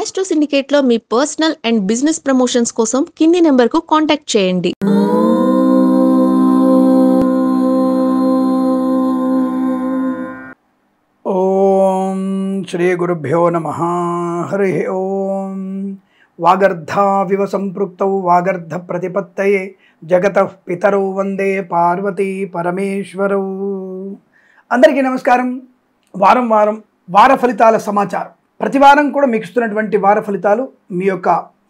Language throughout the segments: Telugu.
ఆస్ట్రో సిండికేట్లో మీ పర్సనల్ అండ్ బిజినెస్ ప్రమోషన్స్ కోసం కింది నెంబర్కు కాంటాక్ట్ చేయండి. ఓం శ్రీ గురుభ్యో నమః. హరి ఓం. వాగర్ధావివ సంపృక్తౌ వాగర్ధ ప్రతిపత్తయే జగతః పితరౌ వందే పార్వతీ పరమేశ్వరౌ. అందరికీ నమస్కారం. వారం వార ఫలితాల సమాచారం. ప్రతి వారం కూడా మీకు ఇస్తున్నటువంటి వార ఫలితాలు మీ యొక్క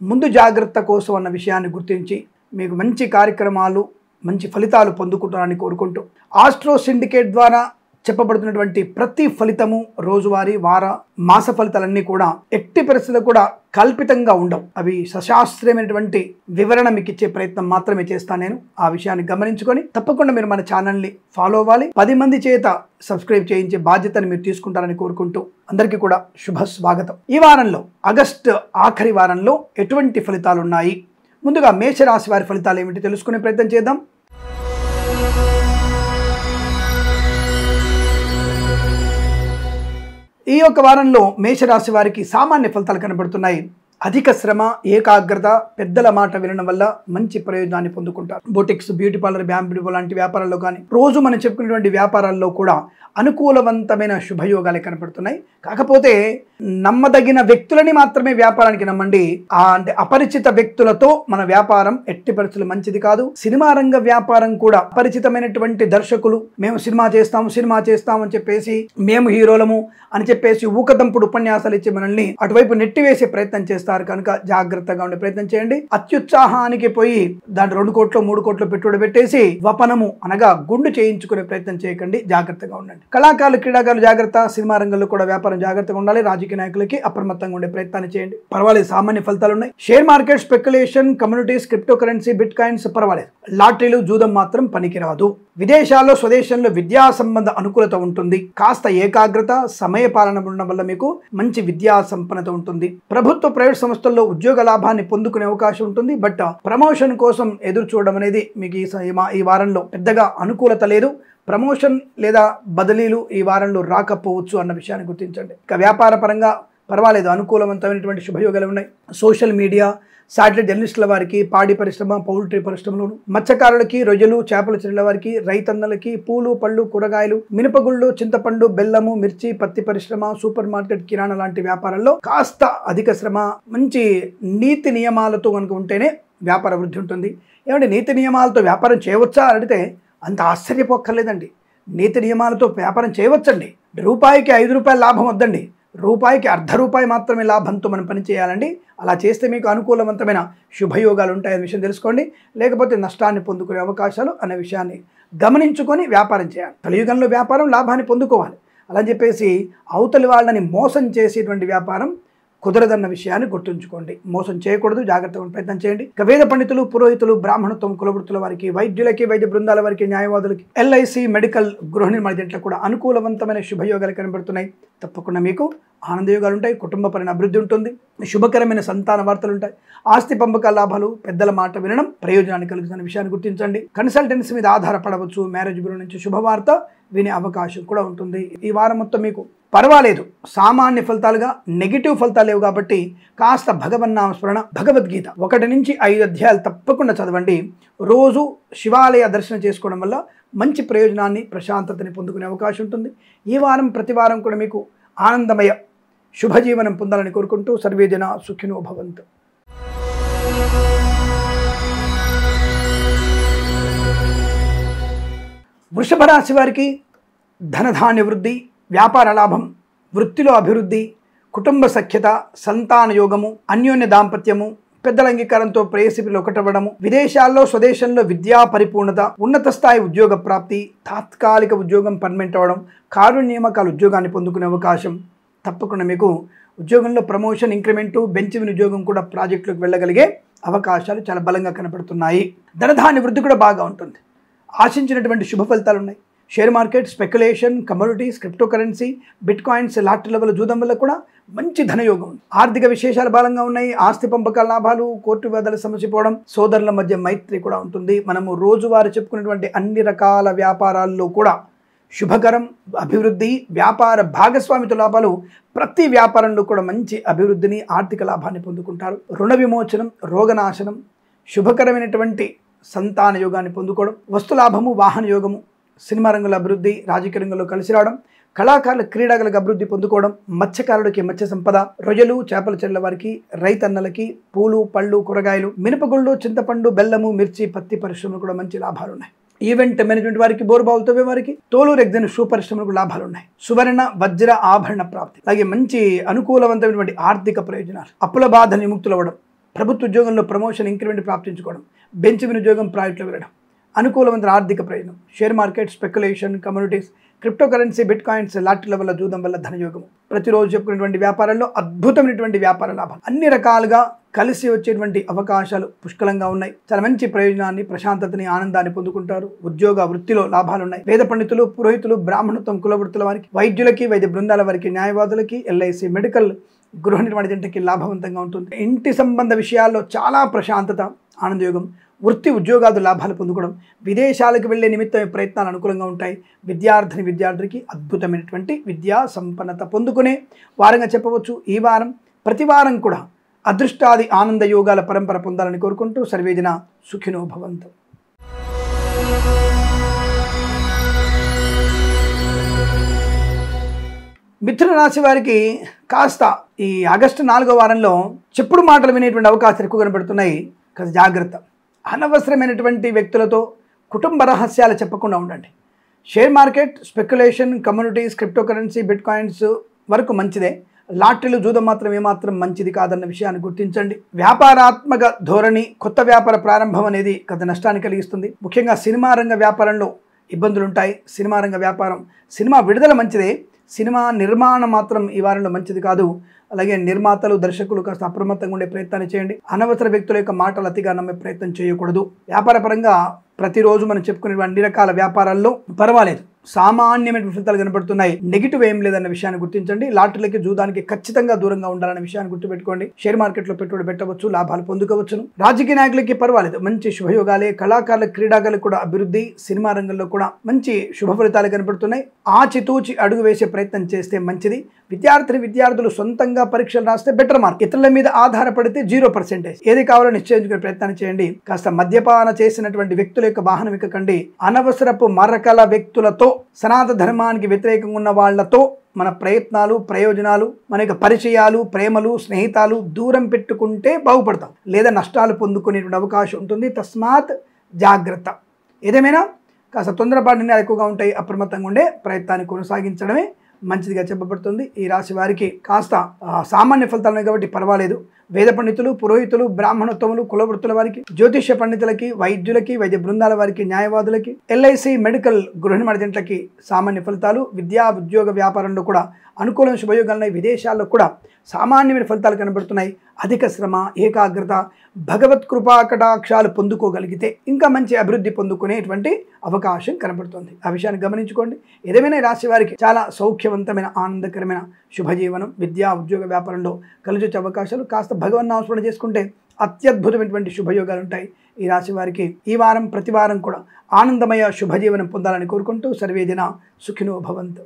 ముందు జాగ్రత్త కోసం అన్న విషయాన్ని గుర్తించి మీకు మంచి కార్యక్రమాలు మంచి ఫలితాలు పొందుకుంటారని కోరుకుంటూ ఆస్ట్రో సిండికేట్ ద్వారా చెప్పబడుతున్నటువంటి ప్రతి ఫలితము రోజువారీ వార మాస ఫలితాలన్నీ కూడా ఎట్టి పరిస్థితుల్లో కూడా కల్పితంగా ఉండవు. అవి సశాస్త్రీయమైనటువంటి వివరణ మీకు ఇచ్చే ప్రయత్నం మాత్రమే చేస్తాను నేను. ఆ విషయాన్ని గమనించుకొని తప్పకుండా మీరు మన ఛానల్ని ఫాలో అవ్వాలి. 10 మంది చేత సబ్స్క్రైబ్ చేయించే బాధ్యతను మీరు తీసుకుంటారని కోరుకుంటూ అందరికీ కూడా శుభ స్వాగతం. ఈ వారంలో ఆగస్టు ఆఖరి వారంలో ఎటువంటి ఫలితాలు ఉన్నాయి, ముందుగా మేషరాశి వారి ఫలితాలు ఏమిటి తెలుసుకునే ప్రయత్నం చేద్దాం. ఈ యొక్క వారంలో మేషరాశి వారికి సామాన్య ఫలితాలు కనబడుతున్నాయి. అధిక శ్రమ, ఏకాగ్రత, పెద్దల మాట వినడం వల్ల మంచి ప్రయోజనాన్ని పొందుకుంటారు. బొటిక్స్, బ్యూటీ పార్లర్, బ్యాంబిడిబో లాంటి వ్యాపారాల్లో కానీ రోజు మనం చెప్పుకునేటువంటి వ్యాపారాల్లో కూడా అనుకూలవంతమైన శుభయోగాలే కనపడుతున్నాయి. కాకపోతే నమ్మదగిన వ్యక్తులని మాత్రమే వ్యాపారానికి నమ్మండి. అంటే అపరిచిత వ్యక్తులతో మన వ్యాపారం ఎట్టి పరిస్థితులు మంచిది కాదు. సినిమా రంగ వ్యాపారం కూడా అపరిచితమైనటువంటి దర్శకులు మేము సినిమా చేస్తాం అని చెప్పేసి, మేము హీరోలము అని చెప్పేసి ఊకదంపుడు ఉపన్యాసాలు ఇచ్చి మనల్ని అటువైపు నెట్టివేసే ప్రయత్నం చేస్తారు. కనుక జాగ్రత్తగా ఉండే ప్రయత్నం చేయండి. అత్యుత్సాహానికి పోయి దాంట్లో 2 కోట్లు 3 కోట్లు పెట్టుబడి పెట్టేసి వపనము అనగా గుండు చేయించుకునే ప్రయత్నం చేయకండి. జాగ్రత్తగా ఉండండి. కళాకారులు, క్రీడాకారులు జాగ్రత్త. సినిమా రంగంలో కూడా వ్యాపారం జాగ్రత్తగా ఉండాలి. రాజకీయ నాయకులకి అప్రమత్తంగా ఉండే ప్రయత్నాన్ని చేయండి. పర్వాలేదు, సామాన్య ఫలితాలు ఉన్నాయి. Share market, speculation, communities, cryptocurrency, bit coins పర్వాలేదు. లాటరీలు, జూదం మాత్రం పనికిరాదు. విదేశాల్లో, స్వదేశంలో విద్యా సంబంధ అనుకూలత ఉంటుంది. కాస్త ఏకాగ్రత, సమయ పాలన ఉండడం వల్ల మీకు మంచి విద్యా సంపన్నత ఉంటుంది. ప్రభుత్వ, ప్రైవేట్ సంస్థల్లో ఉద్యోగ లాభాన్ని పొందుకునే అవకాశం ఉంటుంది. బట్ ప్రమోషన్ కోసం ఎదురు చూడడం అనేది మీకు ఈ వారంలో పెద్దగా అనుకూలత లేదు. ప్రమోషన్ లేదా బదిలీలు ఈ వారంలో రాకపోవచ్చు అన్న విషయాన్ని గుర్తించండి. ఇక వ్యాపార పరంగా పర్వాలేదు, అనుకూలవంతమైనటువంటి శుభయోగాలు ఉన్నాయి. సోషల్ మీడియా, శాటిలైట్ జర్నలిస్టుల వారికి, పాడి పరిశ్రమ, పౌల్ట్రీ పరిశ్రమలోను, మత్స్యకారులకి, రొయ్యలు, చేపల చెరువుల వారికి, రైతన్నలకి, పూలు, పళ్ళు, కూరగాయలు, మినపగుళ్ళు, చింతపండు, బెల్లము, మిర్చి, పత్తి పరిశ్రమ, సూపర్ మార్కెట్, కిరాణా లాంటి వ్యాపారాల్లో కాస్త అధిక శ్రమ, మంచి నీతి నియమాలతో కనుక ఉంటేనే వ్యాపార వృద్ధి ఉంటుంది. ఏమంటే నీతి నియమాలతో వ్యాపారం చేయవచ్చా అని అడిగితే అంత ఆశ్చర్యపోక్కర్లేదండి. నీతి నియమాలతో వ్యాపారం చేయవచ్చండి. రూపాయికి 5 రూపాయల లాభం వద్దండి, రూపాయికి ₹0.5 మాత్రమే లాభంతో మనం పని చేయాలండి. అలా చేస్తే మీకు అనుకూలవంతమైన శుభయోగాలు ఉంటాయనే విషయం తెలుసుకోండి. లేకపోతే నష్టాన్ని పొందుకునే అవకాశాలు అనే విషయాన్ని గమనించుకొని వ్యాపారం చేయాలి. కలియుగంలో వ్యాపారం లాభాన్ని పొందుకోవాలి. అలా చెప్పేసి అవతలి వాళ్ళని మోసం చేసేటువంటి వ్యాపారం కుదరదన్న విషయాన్ని గుర్తుంచుకోండి. మోసం చేయకూడదు, జాగ్రత్తగా ప్రయత్నం చేయండి. ఇక వేద పండితులు, పురోహితులు, బ్రాహ్మణత్వం, కులవృత్తుల వారికి, వైద్యులకి, వైద్య బృందాల వారికి, న్యాయవాదులకి, LIC, మెడికల్, గృహ నిర్మాణ జంటలకు కూడా అనుకూలవంతమైన శుభయోగాలు కనబడుతున్నాయి. తప్పకుండా మీకు ఆనందయోగాలు ఉంటాయి. కుటుంబపరమైన అభివృద్ధి ఉంటుంది. శుభకరమైన సంతాన వార్తలు ఉంటాయి. ఆస్తి పంపకాల లాభాలు, పెద్దల మాట వినడం ప్రయోజనాన్ని కలుగుతున్న విషయాన్ని గుర్తించండి. కన్సల్టెన్సీ మీద ఆధారపడవచ్చు. మ్యారేజ్ బ్యూరో నుంచి శుభవార్త వినే అవకాశం కూడా ఉంటుంది. ఈ వారం మొత్తం మీకు పర్వాలేదు. సామాన్య ఫలితాలుగా నెగిటివ్ ఫలితాలు లేవు కాబట్టి కాస్త భగవన్నామస్మరణ, భగవద్గీత 1 నుంచి 5 అధ్యాయాలు తప్పకుండా చదవండి. రోజు శివాలయ దర్శనం చేసుకోవడం వల్ల మంచి ప్రయోజనాన్ని, ప్రశాంతతని పొందుకునే అవకాశం ఉంటుంది. ఈ వారం ప్రతి వారం కూడా మీకు ఆనందమయ శుభజీవనం పొందాలని కోరుకుంటూ సర్వే జన సుఖినో భవంతు. వృషభ రాశి వారికి ధనధాన్య వృద్ధి, వ్యాపార లాభం, వృత్తిలో అభివృద్ధి, కుటుంబ సఖ్యత, సంతాన యోగము, అన్యోన్య దాంపత్యము, పెద్దల అంగీకారంతో ప్రేయసిపిలు ఒకటవ్వడము, విదేశాల్లో, స్వదేశంలో విద్యా పరిపూర్ణత, ఉన్నత స్థాయి ఉద్యోగ ప్రాప్తి, తాత్కాలిక ఉద్యోగం పర్మనెంట్ అవ్వడం, కారు నియామకాల ఉద్యోగాన్ని పొందుకునే అవకాశం. తప్పకుండా మీకు ఉద్యోగంలో ప్రమోషన్, ఇంక్రిమెంటు, బెంచ్ ఉద్యోగం కూడా ప్రాజెక్టులకు వెళ్ళగలిగే అవకాశాలు చాలా బలంగా కనపడుతున్నాయి. ధనధాన్య వృద్ధి కూడా బాగా ఉంటుంది. ఆశించినటువంటి శుభ ఫలితాలు ఉన్నాయి. Share market, speculation, commodities, crypto currency, bit coins, lottery level జూదం వల్ల కూడా మంచి ధనయోగం ఉంది. ఆర్థిక విశేషాలు బలంగా ఉన్నాయి. ఆస్తి పంపకాల లాభాలు, కోర్టు వివాదాలు సమసిపోవడం, సోదరుల మధ్య మైత్రి కూడా ఉంటుంది. మనము రోజువారీ చెప్పుకున్నటువంటి అన్ని రకాల వ్యాపారాల్లో కూడా శుభకరం, అభివృద్ధి, వ్యాపార భాగస్వామితో లాభాలు, ప్రతి వ్యాపారంలో కూడా మంచి అభివృద్ధిని, ఆర్థిక లాభాన్ని పొందుకుంటారు. రుణ విమోచనం, రోగనాశనం, శుభకరమైనటువంటి సంతాన యోగాన్ని పొందుకోవడం, వస్తులాభము, వాహన యోగము, సినిమా రంగంలో అభివృద్ధి, రాజకీయ రంగంలో కలిసి రావడం, కళాకారుల క్రీడాకులకు అభివృద్ధి పొందుకోవడం, మత్స్యకారులకి మత్స్య సంపద, రొయ్యలు చేపల చెట్ల వారికి, రైతన్నలకి పూలు పళ్ళు కూరగాయలు, మినపగుళ్ళు, చింతపండు, బెల్లము, మిర్చి, పత్తి పరిశ్రమలు కూడా మంచి లాభాలు ఉన్నాయి. ఈవెంట్ మేనేజ్మెంట్ వారికి, బోరుబావులు తవ్వే వారికి, తోలు రెగ్జన్ షూ పరిశ్రమలకు లాభాలు ఉన్నాయి. సువర్ణ వజ్ర ఆభరణ ప్రాప్తి, అలాగే మంచి అనుకూలవంతమైనటువంటి ఆర్థిక ప్రయోజనాలు, అప్పుల బాధ విముక్తులు అవ్వడం, ప్రభుత్వ ఉద్యోగంలో ప్రమోషన్ ఇంక్రిమెంట్ ప్రాప్తించుకోవడం, బెంచ్ ఉద్యోగం ప్రాజెక్టులో వెళ్ళడం, అనుకూలమైన ఆర్థిక ప్రయోజనం, share market, speculation, communities, cryptocurrency, bitcoins, లాటరీల వల్ల, జూదం వల్ల ధనయోగము, ప్రతిరోజు చెప్పుకునేటువంటి వ్యాపారాల్లో అద్భుతమైనటువంటి వ్యాపార లాభం, అన్ని రకాలుగా కలిసి వచ్చేటువంటి అవకాశాలు పుష్కలంగా ఉన్నాయి. చాలా మంచి ప్రయోజనాన్ని, ప్రశాంతతని, ఆనందాన్ని పొందుకుంటారు. ఉద్యోగ వృత్తిలో లాభాలు ఉన్నాయి. వేద పండితులు, పురోహితులు, బ్రాహ్మణత్వం కుల వృత్తుల వారికి, వైద్యులకి, వైద్య బృందాల వారికి, న్యాయవాదులకి, ఎల్ఐసి, మెడికల్, గృహ నిర్మాణ జంటకి లాభవంతంగా ఉంటుంది. ఇంటి సంబంధ విషయాల్లో చాలా ప్రశాంతత, ఆనందయోగం, వృత్తి ఉద్యోగాలు లాభాలు పొందుకోవడం, విదేశాలకు వెళ్లే నిమిత్తం ప్రయత్నాలు అనుకూలంగా ఉంటాయి. విద్యార్థికి అద్భుతమైనటువంటి విద్యా సంపన్నత పొందుకునే వారంగా చెప్పవచ్చు. ఈ వారం ప్రతి వారం కూడా అదృష్టాది ఆనంద యోగాల పరంపర పొందాలని కోరుకుంటూ సర్వేజన సుఖినో భవంతు. మిథున రాశి వారికి కాస్త ఈ ఆగస్టు 4వ వారంలో చెప్పుడు మాటలు వినేటువంటి అవకాశాలు ఎక్కువ కనబడుతున్నాయి. కాస్త జాగ్రత్త. అనవసరమైనటువంటి వ్యక్తులతో కుటుంబ రహస్యాలు చెప్పకుండా ఉండండి. Share market, speculation, communities, cryptocurrency, bit coins వరకు మంచిదే. లాటరీలు, జూదం మాత్రం ఏమాత్రం మంచిది కాదన్న విషయాన్ని గుర్తించండి. వ్యాపారాత్మక ధోరణి, కొత్త వ్యాపార ప్రారంభం అనేది కొంత నష్టాన్ని కలిగిస్తుంది. ముఖ్యంగా సినిమా రంగ వ్యాపారంలో ఇబ్బందులు ఉంటాయి. సినిమా రంగ వ్యాపారం, సినిమా విడుదల మంచిదే, సినిమా నిర్మాణం మాత్రం ఈ వారంలో మంచిది కాదు. అలాగే నిర్మాతలు, దర్శకులు కాస్త అప్రమత్తంగా ఉండే ప్రయత్నాన్ని చేయండి. అనవసర వ్యక్తుల యొక్క మాటలు అతిగా నమ్మే ప్రయత్నం చేయకూడదు. వ్యాపార పరంగా ప్రతిరోజు మనం చెప్పుకునే అన్ని రకాల వ్యాపారాల్లో పర్వాలేదు, సామాన్యమైన ఫలితాలు కనబడుతున్నాయి. నెగిటివ్ ఏం లేదన్న విషయాన్ని గుర్తించండి. లాటరీలకి, జూదానికి ఖచ్చితంగా దూరంగా ఉండాలన్న విషయాన్ని గుర్తుపెట్టుకోండి. షేర్ మార్కెట్లో పెట్టుబడి పెట్టవచ్చు, లాభాలు పొందుకోవచ్చును. రాజకీయ నాయకులకి పర్వాలేదు, మంచి శుభయోగాలే. కళాకారుల, క్రీడాకారులకు కూడా అభివృద్ధి, సినిమా రంగంలో కూడా మంచి శుభ ఫలితాలు కనబడుతున్నాయి. ఆచితూచి అడుగు వేసే ప్రయత్నం చేస్తే మంచిది. విద్యార్థులు సొంతంగా పరీక్షలు రాస్తే బెటర్ మార్క్. ఇతరుల మీద ఆధారపడితే 0%. ఏది కావాలో నిశ్చయించుకునే ప్రయత్నాన్ని చేయండి. కాస్త మద్యపాన చేసినటువంటి వ్యక్తుల యొక్క వాహనం ఎక్కకండి. అనవసరపు మరకల వ్యక్తులతో, సనాతన ధర్మానికి వ్యతిరేకంగా ఉన్న వాళ్లతో మన ప్రయత్నాలు, ప్రయోజనాలు, మన యొక్క పరిచయాలు, ప్రేమలు, స్నేహితాలు దూరం పెట్టుకుంటే బాగుపడతాం, లేదా నష్టాలు పొందుకునేటువంటి అవకాశం ఉంటుంది. తస్మాత్ జాగ్రత్త. ఏదేమైనా కాస్త తొందరపాటు నిర్ణయాలు ఎక్కువగా ఉంటాయి. అప్రమత్తంగా ఉండే ప్రయత్నాన్ని కొనసాగించడమే మంచిదిగా చెప్పబడుతుంది. ఈ రాశి వారికి కాస్త సామాన్య ఫలితాలు ఉన్నాయి కాబట్టి పర్వాలేదు. వేద పండితులు, పురోహితులు, బ్రాహ్మణోత్తములు, కులవృత్తుల వారికి, జ్యోతిష్య పండితులకి, వైద్యులకి, వైద్య బృందాల వారికి, న్యాయవాదులకి, ఎల్ఐసి, మెడికల్, గృహ నిర్మాణ జంటలకి సామాన్య ఫలితాలు. విద్యా, ఉద్యోగ, వ్యాపారంలో కూడా అనుకూలమైన శుభయోగాలున్నాయి. విదేశాల్లో కూడా సామాన్యమైన ఫలితాలు కనబడుతున్నాయి. అధిక శ్రమ, ఏకాగ్రత, భగవత్ కృపా కటాక్షాలు పొందుకోగలిగితే ఇంకా మంచి అభివృద్ధి పొందుకునేటువంటి అవకాశం కనబడుతుంది. ఆ విషయాన్ని గమనించుకోండి. ఏదేమైనా రాశి వారికి చాలా సౌఖ్యవంతమైన, ఆనందకరమైన శుభజీవనం, విద్యా, ఉద్యోగ, వ్యాపారంలో కలిసి వచ్చే అవకాశాలు. కాస్త భగవన్ నామస్మరణ చేసుకుంటే అత్యద్భుతమైనటువంటి శుభయోగాలు ఉంటాయి. ఈ రాశి వారికి ఈ వారం ప్రతి వారం కూడా ఆనందమయ శుభజీవనం పొందాలని కోరుకుంటూ సర్వేజన సుఖినో భవంతు.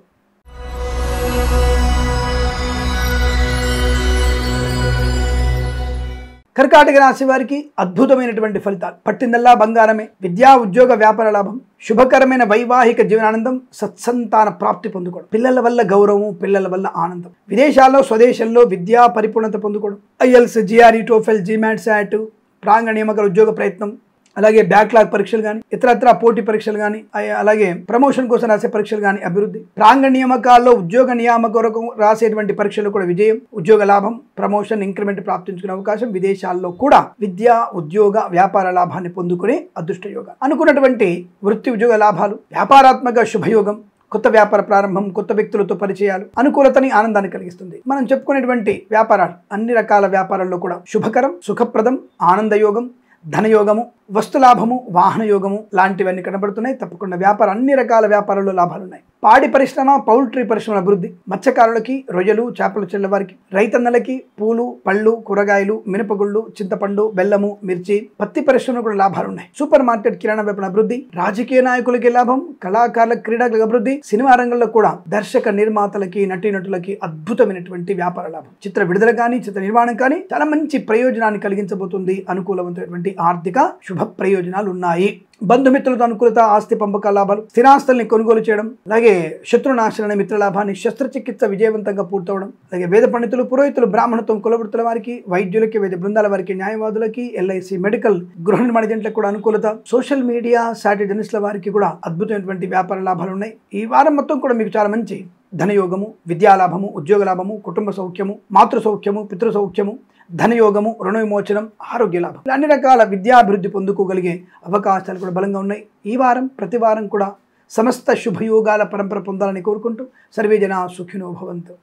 కర్కాటక రాశి వారికి అద్భుతమైనటువంటి ఫలితాలు. పట్టిందల్లా బంగారమే. విద్యా, ఉద్యోగ, వ్యాపార లాభం, శుభకరమైన వైవాహిక జీవనానందం, సత్సంతాన ప్రాప్తి పొందుకోవడం, పిల్లల వల్ల గౌరవం, పిల్లల వల్ల ఆనందం, విదేశాల్లో, స్వదేశంలో విద్యా పరిపూర్ణత పొందుకోవడం, IELTS, GRE, TOEFL, GMAT, SAT, ప్రాంగణ నియామకాల ఉద్యోగ ప్రయత్నం, అలాగే బ్యాక్లాగ్ పరీక్షలు కానీ, ఇతరత్ర పోటీ పరీక్షలు కానీ, అలాగే ప్రమోషన్ కోసం రాసే పరీక్షలు కానీ అభివృద్ధి, ప్రాంగణ నియామకాల్లో ఉద్యోగ నియామక కొరకు రాసేటువంటి పరీక్షలు కూడా విజయం, ఉద్యోగ లాభం, ప్రమోషన్, ఇంక్రిమెంట్ ప్రాప్తించుకునే అవకాశం, విదేశాల్లో కూడా విద్యా, ఉద్యోగ, వ్యాపార లాభాన్ని పొందుకునే అదృష్ట యోగం, అనుకున్నటువంటి వృత్తి, ఉద్యోగ లాభాలు, వ్యాపారాత్మక శుభయోగం, కొత్త వ్యాపార ప్రారంభం, కొత్త వ్యక్తులతో పరిచయాలు, అనుకూలతని, ఆనందాన్ని కలిగిస్తుంది. మనం చెప్పుకునేటువంటి వ్యాపారాలు, అన్ని రకాల వ్యాపారాల్లో కూడా శుభకరం, సుఖప్రదం, ఆనందయోగం, ధనయోగము, వస్తులాభము, వాహన యోగము లాంటివన్నీ కనబడుతున్నాయి. తప్పకుండా అన్ని రకాల వ్యాపారాల్లో లాభాలు ఉన్నాయి. పాడి పరిశ్రమ, పౌల్ట్రీ పరిశ్రమ అభివృద్ధి, మత్స్యకారులకి, రొయ్యలు, చేపలు చెల్లె వారికి, రైతన్నలకి పూలు, పళ్ళు, కూరగాయలు, మినపగుళ్ళు, చింతపండు, బెల్లము, మిర్చి, పత్తి పరిశ్రమలో కూడా లాభాలు ఉన్నాయి. సూపర్ మార్కెట్, కిరాణా వ్యాపారం అభివృద్ధి, రాజకీయ నాయకులకి లాభం, కళాకారుల, క్రీడలకు అభివృద్ధి, సినిమా రంగంలో కూడా దర్శక నిర్మాతలకి, నటీనటులకి అద్భుతమైనటువంటి వ్యాపార లాభం, చిత్ర విడుదల కానీ, చిత్ర నిర్మాణం కానీ చాలా మంచి ప్రయోజనాన్ని కలిగించబోతుంది. అనుకూలవంతమైనటువంటి ఆర్థిక శుభ ప్రయోజనాలు ఉన్నాయి. బంధుమిత్రులతో అనుకూలత, ఆస్తి పంపకాల లాభాలు, స్థిరాస్తుల్ని కొనుగోలు చేయడం, అలాగే శత్రునాశన, మిత్ర లాభాన్ని, శస్త్రచికిత్స విజయవంతంగా పూర్తవడం, అలాగే వేద పండితులు, పురోహితులు, బ్రాహ్మణత్వం, కులవృత్తుల వారికి, వైద్యులకి, వైద్య బృందాల వారికి, న్యాయవాదులకి, ఎల్ఐసి, మెడికల్, గృహ నిర్మాణ ఏజెంట్లకు కూడా అనుకూలత, సోషల్ మీడియా, సాటిలైట్ జర్నలిస్టుల వారికి కూడా అద్భుతమైనటువంటి వ్యాపార లాభాలు ఉన్నాయి. ఈ వారం మొత్తం కూడా మీకు చాలా మంచి ధనయోగము, విద్యాలాభము, ఉద్యోగ లాభము, కుటుంబ సౌఖ్యము, మాతృ సౌఖ్యము, పితృ సౌఖ్యము, ధనయోగము, రుణ విమోచనం, ఆరోగ్య లాభం, అన్ని రకాల విద్యాభివృద్ధి పొందుకోగలిగే అవకాశాలు కూడా బలంగా ఉన్నాయి. ఈ వారం ప్రతి వారం కూడా సమస్త శుభయోగాల పరంపర పొందాలని కోరుకుంటూ సర్వే జనా సుఖినో భవంతు.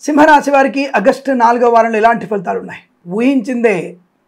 సింహరాశి వారికి ఆగస్టు 4వ వారంలో ఎలాంటి ఫలితాలు ఉన్నాయి? ఊహించిందే